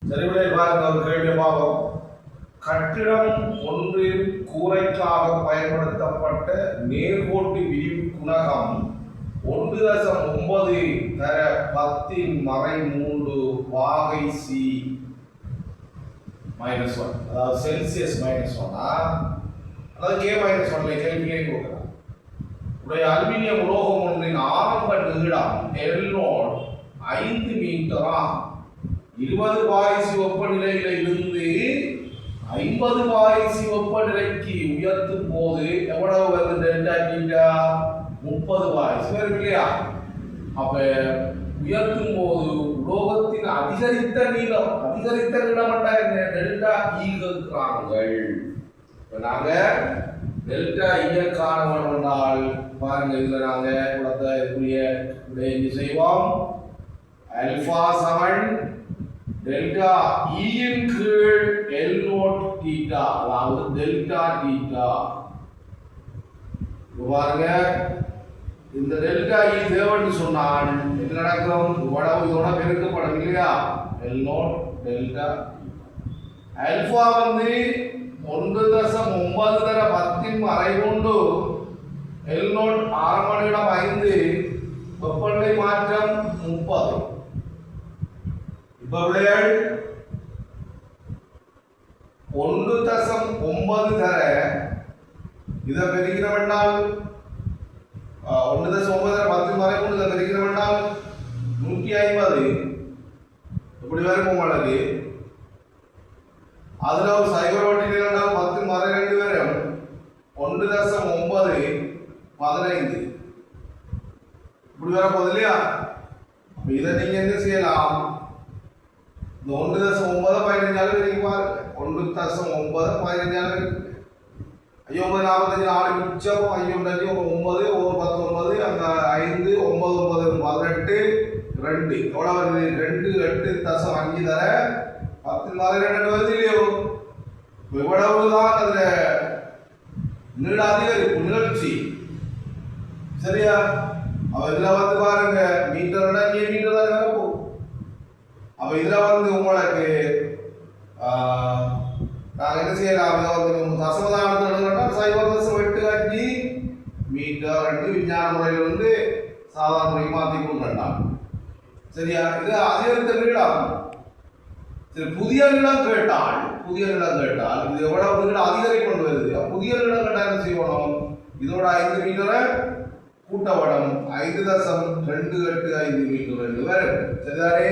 சரிவிடை பாருங்க ஒரு கேள்வி பாவம். கட்டிடம் ஒன்றில் கூரைக்காக பயன்படுத்தப்பட்ட நேர்கோட்டு விரிவு குணகம் 1.9 தர 10⁻3 வாகை சி -1, அதாவது செல்சியஸ் -1 அதாவது K -1 கேள்வியிலே கொடுக்கலாம். உடைய அலுமினிய உலோகம் ஒன்றின் ஆரம்ப நீளம் L0 5 மீட்டரா 20 பாய்ச்சி வெப்பநிலையில இருந்து 50 பாய்ச்சி வெப்பநிலைக்கு உயர்த்தும் போது எவ்வளவு வந்து டெல்டா டீட்டா 30 பாய்ச்சி வரும் இல்லையா? அப்ப உயர்த்தும் போது உலோகத்தின் அதிகரித்த நீளம் என்ன டெல்டா ஈ கேட்கிறாங்கள். இப்ப நாங்க டெல்டா ஈ காண என்றால் பாருங்க, இதுல நாங்க கொடுத்த இதுக்குரிய செய்வோம். அல்பா சமன் டெல்டா ஈயின் கீழ் எல் நோட் தீட்டா, அதாவது டெல்டா தீட்டா. பாருங்க, இந்த டெல்டா ஈ தேவைன்னு சொன்னால் என்ன நடக்கும்? இவ்வளவு இதோட பெருக்கப்படும் இல்லையா? L note delta. அல்பா வந்து 1.9 தர 10⁻3 எல் நோட் ஆரம்ப நீளம் 5, வெப்பநிலை மாற்றம் 30. இப்ப விடைகள் 1.9 தர இதை பெருக்கிறவென்றால் 1.9 தர 10⁻3 இதை பெருக்கிறவென்றால் 150 இப்படி வரும் உங்களுக்கு. அதுல ஒரு சைபர் வட்டி இருந்தால் 10⁻2 வரும் 1.9 15 இப்படி வர போகுது இல்லையா? இதை நீங்க என்ன செய்யலாம்? இந்த 1.9 15 நீங்க பாருங்க. 1.9 15 ஐயோ 45 4 மிச்சம் 5 9 19 19 அந்த 5 9 9 18 2 எவ்வளவு வருது? 2 8.5 தர 10⁻2 வருது இல்லையோ? இவ்வளவுதான் அதுல நீள அதிகரிப்பு நிகழ்ச்சி. சரியா? அவ இதுல வந்து பாருங்க மீட்டர் இங்கே மீட்டர் தான் இருக்கும். அப்ப இதுல வந்து உங்களுக்கு நாங்கள் என்ன செய்யலாம்? தசமதானத்தில் 0.8 மீட்டர் 2 விஞ்ஞான முறையில் வந்து சாதாரண முறை மாற்றி கொண்டாம். சரியா? இது அதிகரித்த நீளம். சரி, புதிய நீளம் கேட்டால் இது எவ்வளவு நீளம் அதிகரிப்பு கொண்டு வருது. புதிய நீளம் கேட்டால் என்ன செய்யணும்? இதோட 5 மீட்டரை கூட்டப்படும் 5.285 மீட்டர் வரும். சரிதானே?